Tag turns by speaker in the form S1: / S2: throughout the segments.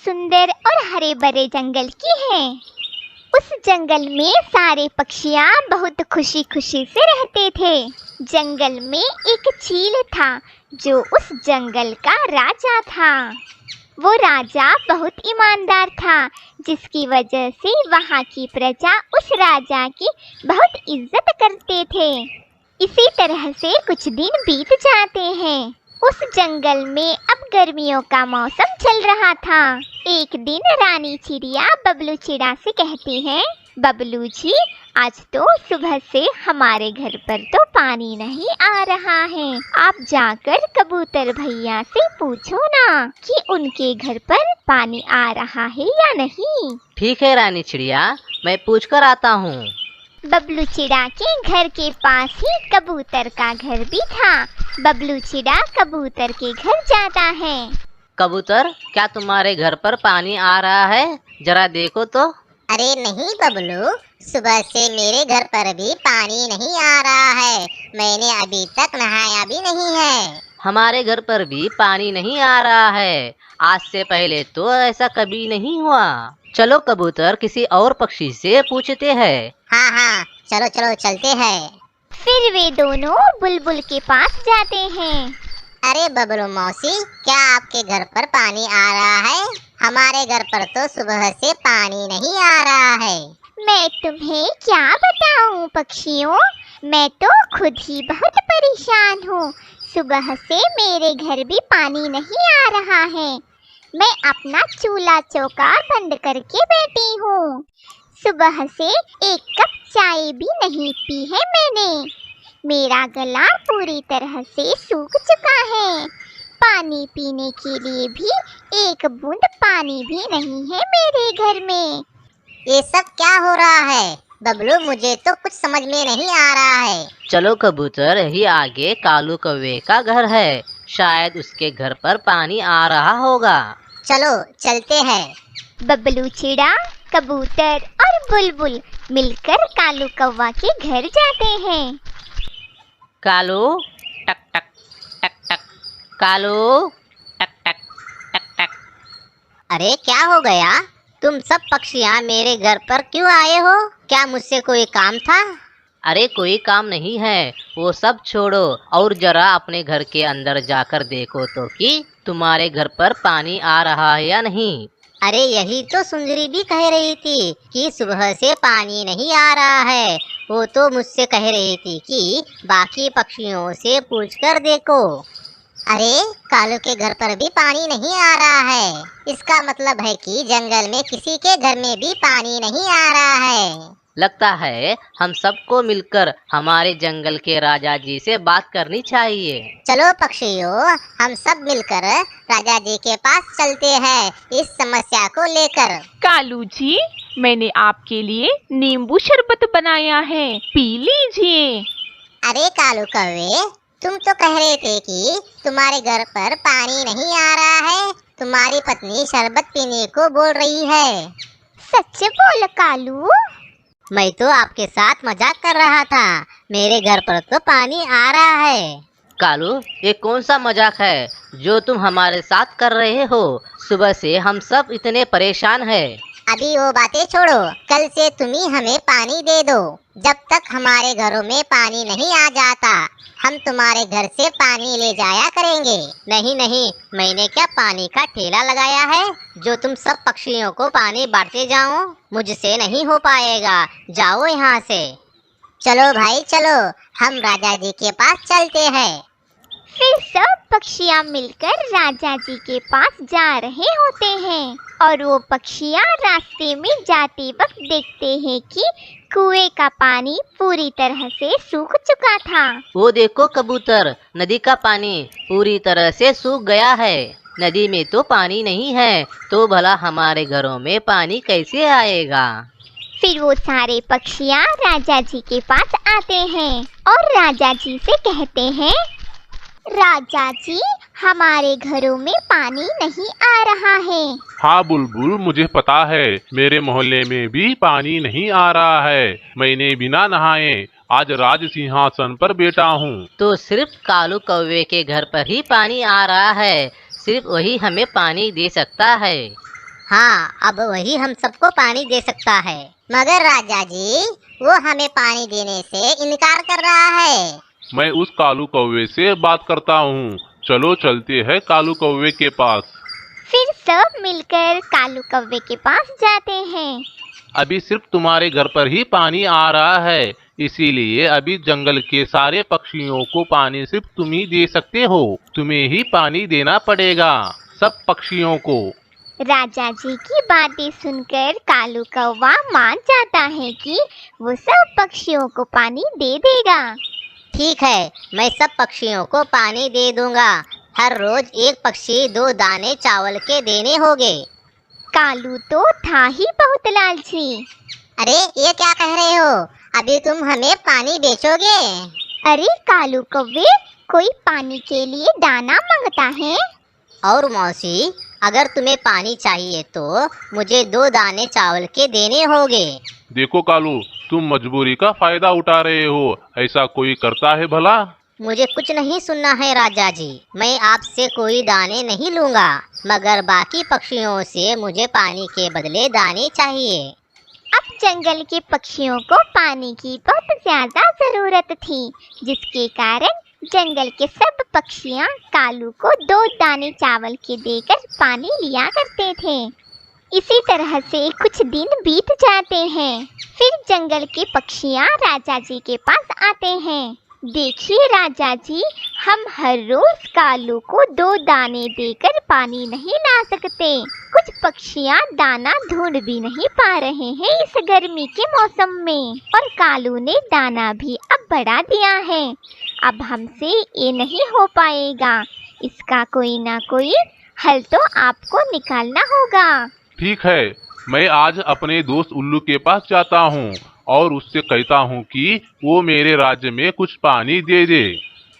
S1: सुंदर और हरे भरे जंगल की है। उस जंगल में सारे पक्षियाँ बहुत खुशी खुशी से रहते थे। जंगल में एक चील था जो उस जंगल का राजा था। वो राजा बहुत ईमानदार था, जिसकी वजह से वहाँ की प्रजा उस राजा की बहुत इज्जत करते थे। इसी तरह से कुछ दिन बीत जाते हैं। उस जंगल में अब गर्मियों का मौसम चल रहा था। एक दिन रानी चिड़िया बबलू चिड़ा से कहती है, बबलू जी, आज तो सुबह से हमारे घर पर तो पानी नहीं आ रहा है। आप जाकर कबूतर भैया से पूछो ना कि उनके घर पर पानी आ रहा है या नहीं।
S2: ठीक है रानी चिड़िया, मैं पूछ कर आता हूँ।
S1: बबलू चिड़ा के घर के पास ही कबूतर का घर भी था। बबलू चिड़ा कबूतर के घर जाता है।
S2: कबूतर, क्या तुम्हारे घर पर पानी आ रहा है? जरा देखो तो।
S3: अरे नहीं बबलू, सुबह से मेरे घर पर भी पानी नहीं आ रहा है। मैंने अभी तक नहाया भी नहीं है।
S2: हमारे घर पर भी पानी नहीं आ रहा है। आज से पहले तो ऐसा कभी नहीं हुआ। चलो कबूतर, किसी और पक्षी से पूछते हैं।
S3: हाँ हाँ, चलो चलो चलते हैं।
S1: फिर वे दोनों बुलबुल के पास जाते हैं।
S3: अरे बबलू मौसी, क्या आपके घर पर पानी आ रहा है? हमारे घर पर तो सुबह से पानी नहीं आ रहा है।
S1: मैं तुम्हें क्या बताऊं पक्षियों, मैं तो खुद ही बहुत परेशान हूँ। सुबह से मेरे घर भी पानी नहीं आ रहा है। मैं अपना चूल्हा चौका बंद करके बैठी हूँ। सुबह से एक कप चाय भी नहीं पी है मैंने। मेरा गला पूरी तरह से सूख चुका है। पानी पीने के लिए भी एक बूंद पानी भी नहीं है मेरे घर में।
S3: ये सब क्या हो रहा है बबलू? मुझे तो कुछ समझ में नहीं आ रहा है।
S2: चलो कबूतर, यही आगे कालू कौवे का घर है। शायद उसके घर पर पानी आ रहा होगा।
S3: चलो चलते हैं।
S1: बबलू चिड़ा, कबूतर और बुलबुल मिलकर कालू कौवा के घर जाते हैं।
S2: कालू, टक टक टक टक। कालू, टक टक टक टक।
S3: अरे क्या हो गया? तुम सब पक्षियाँ मेरे घर पर क्यों आए हो? क्या मुझसे कोई काम था?
S2: अरे कोई काम नहीं है, वो सब छोड़ो और जरा अपने घर के अंदर जाकर देखो तो कि तुम्हारे घर पर पानी आ रहा है या नहीं।
S3: अरे यही तो सुंदरी भी कह रही थी कि सुबह से पानी नहीं आ रहा है। वो तो मुझसे कह रही थी कि बाकी पक्षियों से पूछकर देखो। अरे कालू के घर पर भी पानी नहीं आ रहा है। इसका मतलब है कि जंगल में किसी के घर में भी पानी नहीं आ रहा है।
S2: लगता है हम सबको मिलकर हमारे जंगल के राजा जी से बात करनी चाहिए।
S3: चलो पक्षियों, हम सब मिलकर राजा जी के पास चलते हैं इस समस्या को लेकर।
S4: कालू जी, मैंने आपके लिए नींबू शरबत बनाया है, पी लीजिए।
S3: अरे कालू कौवे, तुम तो कह रहे थे कि तुम्हारे घर पर पानी नहीं आ रहा है। तुम्हारी पत्नी शरबत पीने को बोल रही है।
S1: सच बोल कालू।
S3: मैं तो आपके साथ मजाक कर रहा था। मेरे घर पर तो पानी आ रहा है।
S2: कालू, ये कौन सा मजाक है जो तुम हमारे साथ कर रहे हो? सुबह से हम सब इतने परेशान हैं।
S3: अभी वो बातें छोड़ो, कल से तुम ही हमें पानी दे दो। जब तक हमारे घरों में पानी नहीं आ जाता, हम तुम्हारे घर से पानी ले जाया करेंगे। नहीं नहीं, मैंने क्या पानी का ठेला लगाया है जो तुम सब पक्षियों को पानी बांटते जाओ? मुझसे नहीं हो पाएगा, जाओ यहाँ से। चलो भाई चलो, हम राजा जी के पास चलते हैं।
S1: फिर सब पक्षियाँ मिलकर राजा जी के पास जा रहे होते हैं और वो पक्षियाँ रास्ते में जाते वक्त देखते हैं कि कुएं का पानी पूरी तरह से सूख चुका था।
S2: वो देखो कबूतर, नदी का पानी पूरी तरह से सूख गया है। नदी में तो पानी नहीं है, तो भला हमारे घरों में पानी कैसे आएगा?
S1: फिर वो सारे पक्षियाँ राजा जी के पास आते हैं और राजा जी से कहते हैं, राजा जी, हमारे घरों में पानी नहीं आ रहा है।
S5: हाँ बुलबुल, मुझे पता है, मेरे मोहल्ले में भी पानी नहीं आ रहा है। मैंने बिना नहाए आज राज सिंहासन पर बैठा हूँ।
S2: तो सिर्फ कालू कौवे के घर पर ही पानी आ रहा है। सिर्फ वही हमें पानी दे सकता है।
S3: हाँ, अब वही हम सबको पानी दे सकता है। मगर राजा जी, वो हमें पानी देने से इनकार कर रहा है।
S5: मैं उस कालू कौवे से बात करता हूँ। चलो चलते हैं कालू कौवे के पास।
S1: फिर सब मिलकर कालू कौवे के पास जाते हैं।
S5: अभी सिर्फ तुम्हारे घर पर ही पानी आ रहा है, इसीलिए अभी जंगल के सारे पक्षियों को पानी सिर्फ तुम ही दे सकते हो। तुम्हें ही पानी देना पड़ेगा सब पक्षियों को।
S1: राजा जी की बातें सुनकर कालू कौवा मान जाता है कि वो सब पक्षियों को पानी दे देगा।
S3: ठीक है, मैं सब पक्षियों को पानी दे दूंगा। हर रोज एक पक्षी 2 दाने चावल के देने होंगे।
S1: कालू तो था ही बहुत लालची।
S3: अरे ये क्या कह रहे हो? अभी तुम हमें पानी बेचोगे?
S1: अरे कालू कौवे, कोई पानी के लिए दाना मांगता है?
S3: और मौसी, अगर तुम्हें पानी चाहिए तो मुझे 2 दाने चावल के देने होंगे।
S5: देखो कालू, तुम मजबूरी का फायदा उठा रहे हो। ऐसा कोई करता है भला?
S3: मुझे कुछ नहीं सुनना है राजा जी। मैं आपसे कोई दाने नहीं लूंगा, मगर बाकी पक्षियों से मुझे पानी के बदले दाने चाहिए।
S1: अब जंगल के पक्षियों को पानी की बहुत ज्यादा जरूरत थी, जिसके कारण जंगल के सब पक्षियां कालू को 2 दाने चावल के देकर पानी लिया करते थे। इसी तरह से कुछ दिन बीत जाते हैं। फिर जंगल के पक्षियां राजा जी के पास आते हैं। देखिए राजा जी, हम हर रोज कालू को 2 दाने देकर पानी नहीं ला सकते। कुछ पक्षियां दाना ढूंढ भी नहीं पा रहे हैं इस गर्मी के मौसम में, और कालू ने दाना भी अब बढ़ा दिया है। अब हमसे ये नहीं हो पाएगा। इसका कोई ना कोई हल तो आपको निकालना होगा।
S5: ठीक है, मैं आज अपने दोस्त उल्लू के पास जाता हूँ और उससे कहता हूँ कि वो मेरे राज्य में कुछ पानी दे दे।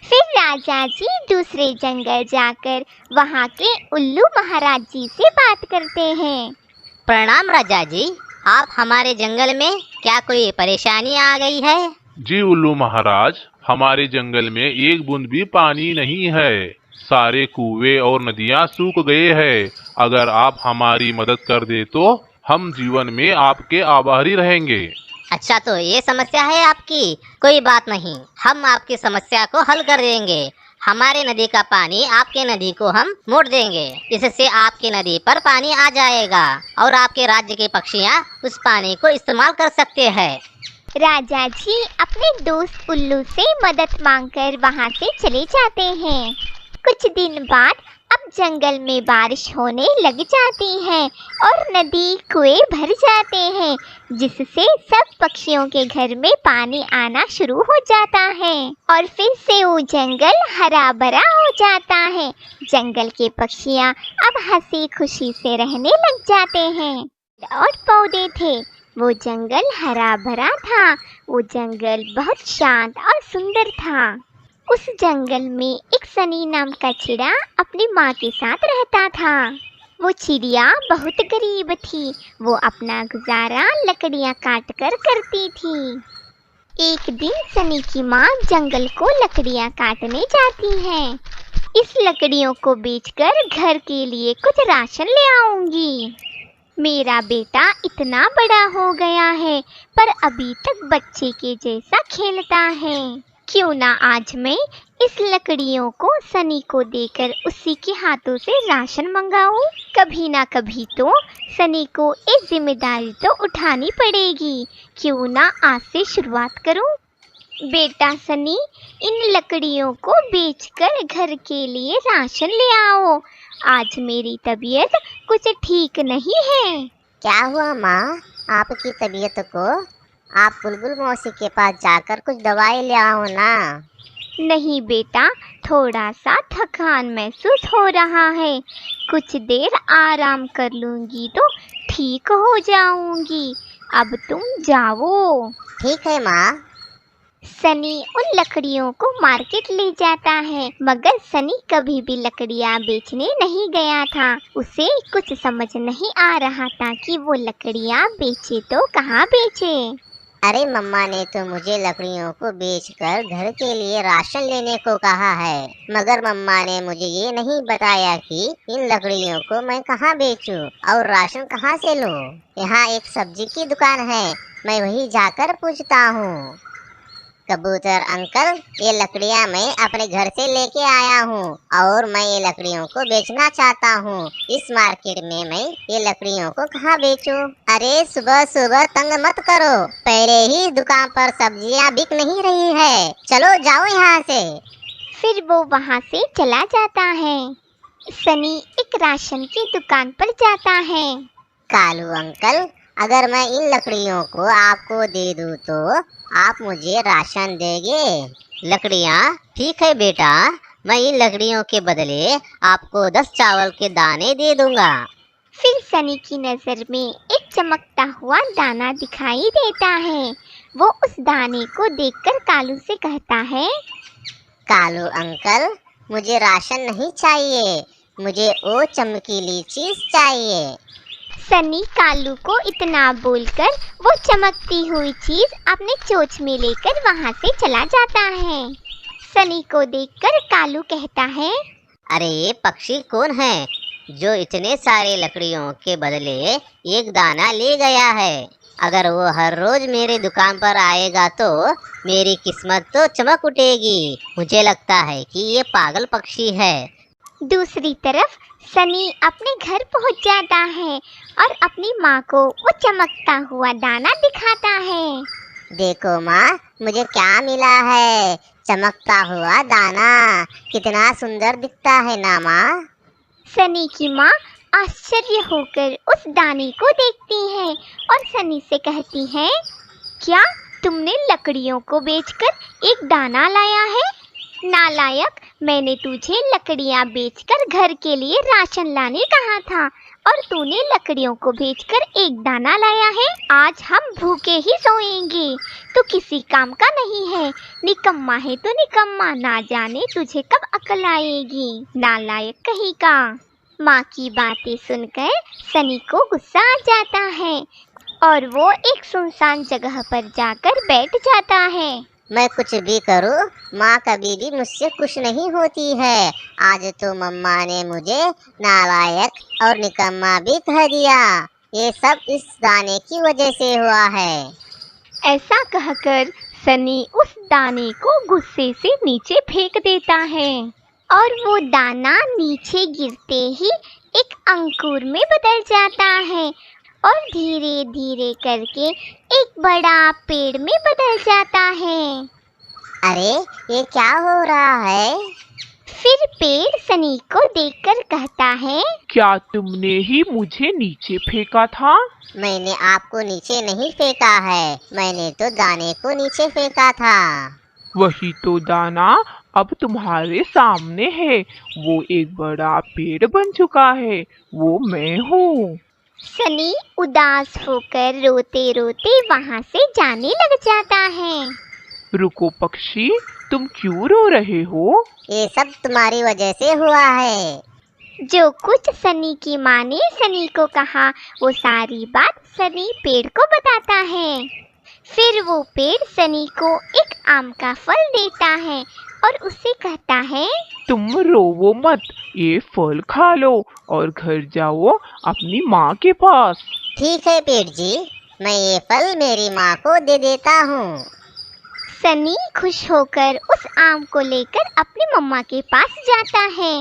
S1: फिर राजा जी दूसरे जंगल जाकर वहाँ के उल्लू महाराज जी से बात करते हैं।
S3: प्रणाम राजा जी, आप हमारे जंगल में क्या कोई परेशानी आ गई है?
S5: जी उल्लू महाराज, हमारे जंगल में एक बूंद भी पानी नहीं है। सारे कुएं और नदियाँ सूख गए हैं। अगर आप हमारी मदद कर दे तो हम जीवन में आपके आभारी रहेंगे।
S3: अच्छा, तो ये समस्या है आपकी? कोई बात नहीं, हम आपकी समस्या को हल कर देंगे। हमारे नदी का पानी आपके नदी को हम मोड़ देंगे। इससे आपकी नदी पर पानी आ जाएगा और आपके राज्य के पक्षियाँ उस पानी को इस्तेमाल कर सकते हैं।
S1: राजा जी अपने दोस्त उल्लू से मदद मांगकर वहाँ से चले जाते हैं। कुछ दिन बाद अब जंगल में बारिश होने लग जाती है और नदी कुएं भर जाते हैं, जिससे सब पक्षियों के घर में पानी आना शुरू हो जाता है और फिर से वो जंगल हरा भरा हो जाता है। जंगल के पक्षियाँ अब हंसी खुशी से रहने लग जाते हैं। और पौधे थे, वो जंगल हरा भरा था। वो जंगल बहुत शांत और सुंदर था। उस जंगल में एक सनी नाम का चिड़िया अपनी माँ के साथ रहता था। वो चिड़िया बहुत गरीब थी। वो अपना गुजारा लकड़ियाँ काट कर करती थी। एक दिन सनी की माँ जंगल को लकड़ियाँ काटने जाती है। इस लकड़ियों को बेचकर घर के लिए कुछ राशन ले आऊंगी। मेरा बेटा इतना बड़ा हो गया है पर अभी तक बच्चे के जैसा खेलता है। क्यों ना आज मैं इस लकड़ियों को सनी को देकर उसी के हाथों से राशन मंगाऊं। कभी ना कभी तो सनी को एक जिम्मेदारी तो उठानी पड़ेगी। क्यों ना आज से शुरुआत करूं। बेटा सनी, इन लकड़ियों को बेचकर घर के लिए राशन ले आओ। आज मेरी तबीयत कुछ ठीक नहीं है।
S3: क्या हुआ माँ, आपकी तबीयत को? आप बुलबुल मौसी के पास जाकर कुछ दवाई ले आओ ना।
S1: नहीं बेटा, थोड़ा सा थकान महसूस हो रहा है। कुछ देर आराम कर लूँगी तो ठीक हो जाऊँगी। अब तुम जाओ।
S3: ठीक है माँ।
S1: सनी उन लकड़ियों को मार्केट ले जाता है, मगर सनी कभी भी लकड़ियाँ बेचने नहीं गया था। उसे कुछ समझ नहीं आ रहा था कि वो लकड़ियाँ बेचे तो कहाँ बेचे।
S3: अरे मम्मा ने तो मुझे लकड़ियों को बेचकर घर के लिए राशन लेने को कहा है, मगर मम्मा ने मुझे ये नहीं बताया कि इन लकड़ियों को मैं कहाँ बेचूं और राशन कहाँ से लूं। यहाँ एक सब्जी की दुकान है, मैं वहीं जाकर पूछता हूँ। कबूतर अंकल, ये लकड़ियाँ मैं अपने घर से लेके आया हूँ और मैं ये लकड़ियों को बेचना चाहता हूँ। इस मार्केट में मैं ये लकड़ियों को कहाँ बेचूं? अरे सुबह सुबह तंग मत करो, पहले ही दुकान पर सब्जियाँ बिक नहीं रही है, चलो जाओ यहाँ से।
S1: फिर वो वहाँ से चला जाता है। सनी एक राशन की दुकान पर जाता है।
S3: कालू अंकल, अगर मैं इन लकड़ियों को आपको दे दूँ तो आप मुझे राशन देंगे? लकड़ियाँ? ठीक है बेटा, मैं इन लकड़ियों के बदले आपको 10 चावल के दाने दे दूंगा।
S1: फिर सनी की नजर में एक चमकता हुआ दाना दिखाई देता है। वो उस दाने को देखकर कालू से कहता है,
S3: कालू अंकल, मुझे राशन नहीं चाहिए, मुझे वो चमकीली चीज चाहिए।
S1: सनी कालू को इतना बोलकर वो चमकती हुई चीज अपने चोंच में लेकर वहाँ से चला जाता है। सनी को देखकर कालू कहता है,
S3: अरे ये पक्षी कौन है जो इतने सारे लकड़ियों के बदले एक दाना ले गया है? अगर वो हर रोज मेरे दुकान पर आएगा तो मेरी किस्मत तो चमक उठेगी। मुझे लगता है कि ये पागल पक्षी है।
S1: दूसरी तरफ सनी अपने घर पहुंच जाता है और अपनी माँ को वो चमकता हुआ दाना दिखाता है।
S3: देखो माँ, मुझे क्या मिला है, चमकता हुआ दाना। कितना सुंदर दिखता है ना माँ।
S1: सनी की माँ आश्चर्य होकर उस दाने को देखती है और सनी से कहती है, क्या तुमने लकड़ियों को बेचकर एक दाना लाया है? नालायक, मैंने तुझे लकड़ियाँ बेचकर घर के लिए राशन लाने कहा था और तूने लकड़ियों को बेचकर एक दाना लाया है। आज हम भूखे ही सोएंगे। तू किसी काम का नहीं है, निकम्मा है तो निकम्मा, ना जाने तुझे कब अकल आएगी, नालायक कहीं का। माँ की बातें सुनकर सनी को गुस्सा आ जाता है और वो एक सुनसान जगह पर जाकर बैठ जाता है।
S3: मैं कुछ भी करूं, माँ कभी भी मुझसे खुश नहीं होती है। आज तो मम्मा ने मुझे नालायक और निकम्मा भी कह दिया। ये सब इस दाने की वजह से हुआ है।
S4: ऐसा कहकर सनी उस दाने को गुस्से से नीचे फेंक देता है
S1: और वो दाना नीचे गिरते ही एक अंकुर में बदल जाता है और धीरे धीरे करके एक बड़ा पेड़ में बदल जाता है।
S3: अरे ये क्या हो रहा है?
S1: फिर पेड़ सनी को देखकर कहता है,
S4: क्या तुमने ही मुझे नीचे फेंका था?
S3: मैंने आपको नीचे नहीं फेंका है, मैंने तो दाने को नीचे फेंका था।
S4: वही तो दाना अब तुम्हारे सामने है, वो एक बड़ा पेड़ बन चुका है, वो मैं हूँ।
S1: सनी उदास होकर रोते रोते वहाँ से जाने लग जाता है।
S4: रुको पक्षी, तुम क्यों रो रहे हो?
S3: ये सब तुम्हारी वजह से हुआ है।
S1: जो कुछ सनी की माँ ने सनी को कहा वो सारी बात सनी पेड़ को बताता है। फिर वो पेड़ सनी को एक आम का फल देता है और उससे कहता है,
S4: तुम रोवो मत, ये फल खा लो और घर जाओ अपनी माँ के पास।
S3: ठीक है पेड़ जी, मैं ये फल मेरी माँ को दे देता हूँ।
S1: सनी खुश होकर उस आम को लेकर अपनी मम्मा के पास जाता है।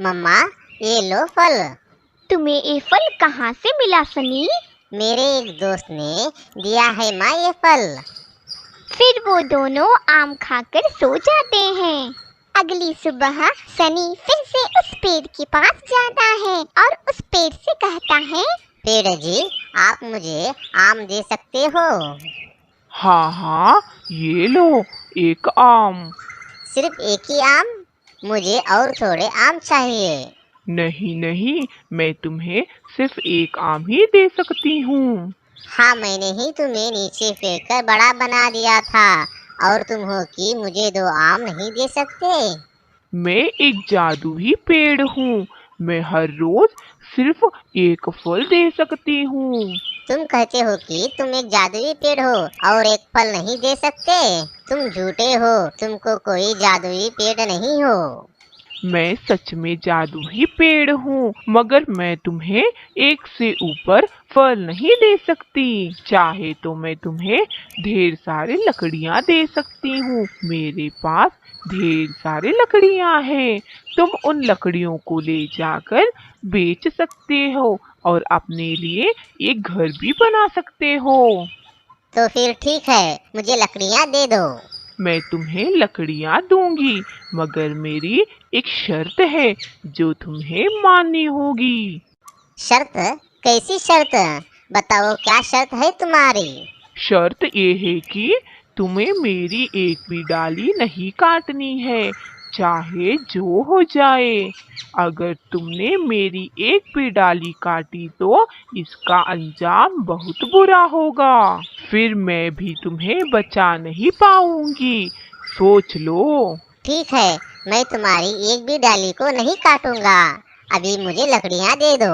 S3: मम्मा, ये लो फल।
S1: तुम्हें ये फल कहाँ से मिला सनी?
S3: मेरे एक दोस्त ने दिया है माँ ये फल।
S1: फिर वो दोनों आम खाकर सो जाते हैं। अगली सुबह सनी फिर से उस पेड़ के पास जाता है और उस पेड़ से कहता है,
S3: पेड़ जी, आप मुझे आम दे सकते हो?
S4: हाँ हाँ, ये लो एक आम।
S3: सिर्फ एक ही आम? मुझे और थोड़े आम चाहिए।
S4: नहीं नहीं, मैं तुम्हें सिर्फ एक आम ही दे सकती हूँ।
S3: हाँ, मैंने ही तुम्हें नीचे फेंक कर बड़ा बना दिया था और तुम हो कि मुझे 2 आम नहीं दे सकते।
S4: मैं एक जादुई पेड़ हूँ, मैं हर रोज सिर्फ एक फल दे सकती हूँ।
S3: तुम कहते हो कि तुम एक जादुई पेड़ हो और एक फल नहीं दे सकते। तुम झूठे हो, तुमको कोई जादुई पेड़ नहीं हो।
S4: मैं सच में जादुई पेड़ हूँ, मगर मैं तुम्हें एक से ऊपर फल नहीं दे सकती। चाहे तो मैं तुम्हें ढेर सारे लकड़ियाँ दे सकती हूँ। मेरे पास ढेर सारे लकड़ियाँ हैं। तुम उन लकड़ियों को ले जाकर बेच सकते हो और अपने लिए एक घर भी बना सकते हो।
S3: तो फिर ठीक है, मुझे लकड़ियाँ दे दो।
S4: मैं तुम्हें लकड़ियाँ दूंगी, मगर मेरी एक शर्त है जो तुम्हें माननी होगी।
S3: शर्त? कैसी शर्त? बताओ, क्या शर्त है तुम्हारी?
S4: शर्त ये है कि तुम्हें मेरी एक भी डाली नहीं काटनी है, चाहे जो हो जाए। अगर तुमने मेरी एक भी डाली काटी तो इसका अंजाम बहुत बुरा होगा। फिर मैं भी तुम्हें बचा नहीं पाऊंगी। सोच लो।
S3: ठीक है, मैं तुम्हारी एक भी डाली को नहीं काटूंगा। अभी मुझे लकड़ियाँ दे दो।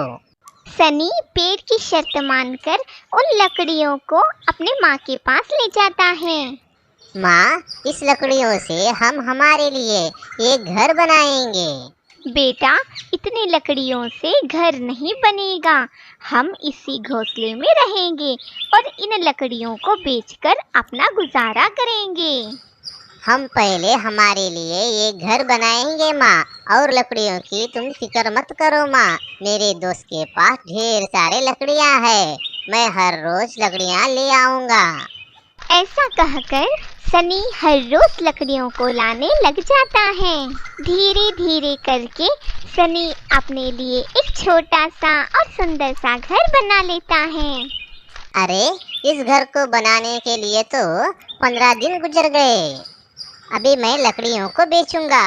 S1: सनी पेड़ की शर्त मानकर उन लकड़ियों को अपने माँ के पास ले जाता है।
S3: माँ, इस लकड़ियों से हम हमारे लिए एक घर बनाएंगे।
S1: बेटा, इतनी लकड़ियों से घर नहीं बनेगा। हम इसी घोंसले में रहेंगे और इन लकड़ियों को बेचकर अपना गुजारा करेंगे।
S3: हम पहले हमारे लिए एक घर बनाएंगे माँ, और लकड़ियों की तुम फिक्र मत करो माँ। मेरे दोस्त के पास ढेर सारे लकड़ियाँ हैं, मैं हर रोज लकड़ियाँ ले आऊँगा।
S1: ऐसा कहकर सनी हर रोज लकड़ियों को लाने लग जाता है। धीरे धीरे करके सनी अपने लिए एक छोटा सा और सुंदर सा घर बना लेता है।
S3: अरे, इस घर को बनाने के लिए तो 15 दिन गुजर गए। अभी मैं लकड़ियों को बेचूंगा।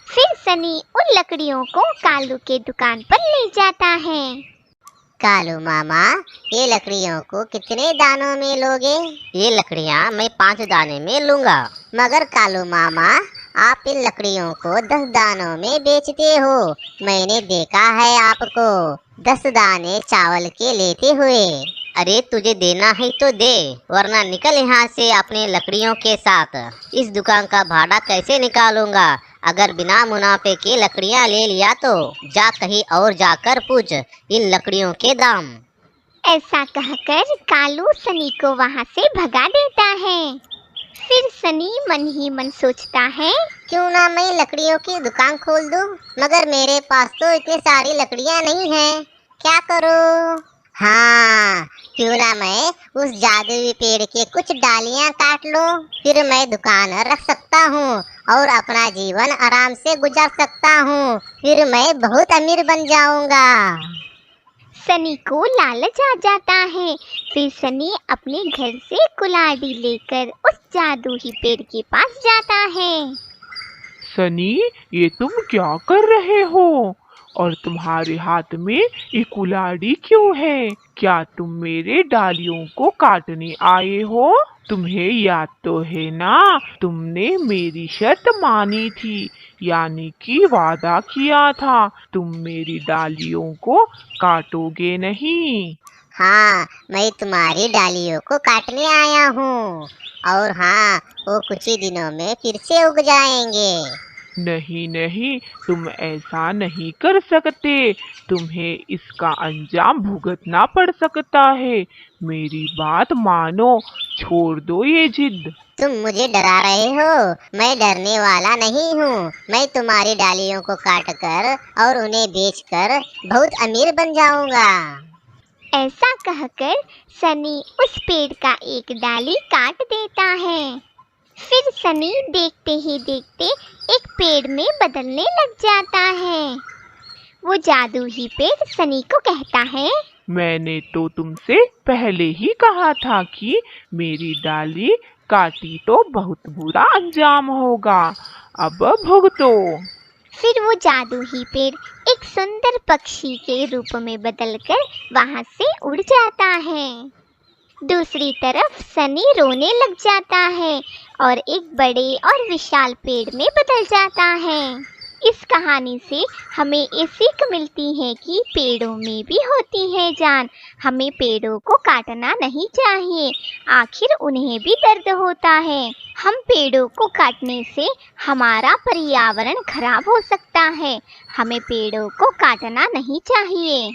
S1: फिर सनी उन लकड़ियों को कालू के दुकान पर ले जाता है।
S3: कालू मामा, ये लकड़ियों को कितने दानों में लोगे? ये लकड़ियाँ मैं 5 दाने में लूँगा। मगर कालू मामा, आप इन लकड़ियों को 10 दानों में बेचते हो। मैंने देखा है आपको 10 दाने चावल के लेते हुए। अरे, तुझे देना है तो दे, वरना निकल यहाँ से अपने लकड़ियों के साथ। इस दुकान का भाड़ा कैसे निकालूंगा? अगर बिना मुनाफे की लकड़ियाँ ले लिया तो जा कहीं और जाकर पूछ इन लकड़ियों के दाम।
S1: ऐसा कहकर कालू सनी को वहाँ से भगा देता है। फिर सनी मन ही मन सोचता है,
S3: क्यों ना मैं लकड़ियों की दुकान खोल दूं? मगर मेरे पास तो इतनी सारी लकड़ियाँ नहीं हैं, क्या करूं? हाँ, क्यों ना मैं उस जादुई पेड़ के कुछ डालियाँ काट लूं, फिर मैं दुकान रख सकता हूँ और अपना जीवन आराम से गुजार सकता हूँ। फिर मैं बहुत अमीर बन जाऊंगा।
S1: सनी को लालच आ जाता है। फिर सनी अपने घर से कुल्हाड़ी लेकर उस जादुई पेड़ के पास जाता है।
S4: सनी, ये तुम क्या कर रहे हो? और तुम्हारे हाथ में ये कुल्हाड़ी क्यों है? क्या तुम मेरे डालियों को काटने आए हो? तुम्हें याद तो है ना, तुमने मेरी शर्त मानी थी, यानी कि वादा किया था तुम मेरी डालियों को काटोगे नहीं।
S3: हाँ, मैं तुम्हारी डालियों को काटने आया हूँ, और हाँ, वो कुछ ही दिनों में फिर से उग जाएंगे।
S4: नहीं नहीं, तुम ऐसा नहीं कर सकते। तुम्हें इसका अंजाम भुगतना पड़ सकता है। मेरी बात मानो, छोड़ दो ये जिद।
S3: तुम मुझे डरा रहे हो? मैं डरने वाला नहीं हूँ। मैं तुम्हारी डालियों को काटकर और उन्हें बेचकर बहुत अमीर बन जाऊंगा।
S1: ऐसा कहकर सनी उस पेड़ का एक डाली काट देता है। फिर सनी देखते ही देखते एक पेड़ में बदलने लग जाता है। वो जादुई पेड़ सनी को कहता है,
S4: मैंने तो तुमसे पहले ही कहा था कि मेरी डाली काटी तो बहुत बुरा अंजाम होगा। अब भुगतो।
S1: फिर वो जादुई पेड़ एक सुंदर पक्षी के रूप में बदलकर वहाँ से उड़ जाता है। दूसरी तरफ सनी रोने लग जाता है और एक बड़े और विशाल पेड़ में बदल जाता है। इस कहानी से हमें ये सीख मिलती है कि पेड़ों में भी होती है जान। हमें पेड़ों को काटना नहीं चाहिए, आखिर उन्हें भी दर्द होता है। हम पेड़ों को काटने से हमारा पर्यावरण खराब हो सकता है। हमें पेड़ों को काटना नहीं चाहिए।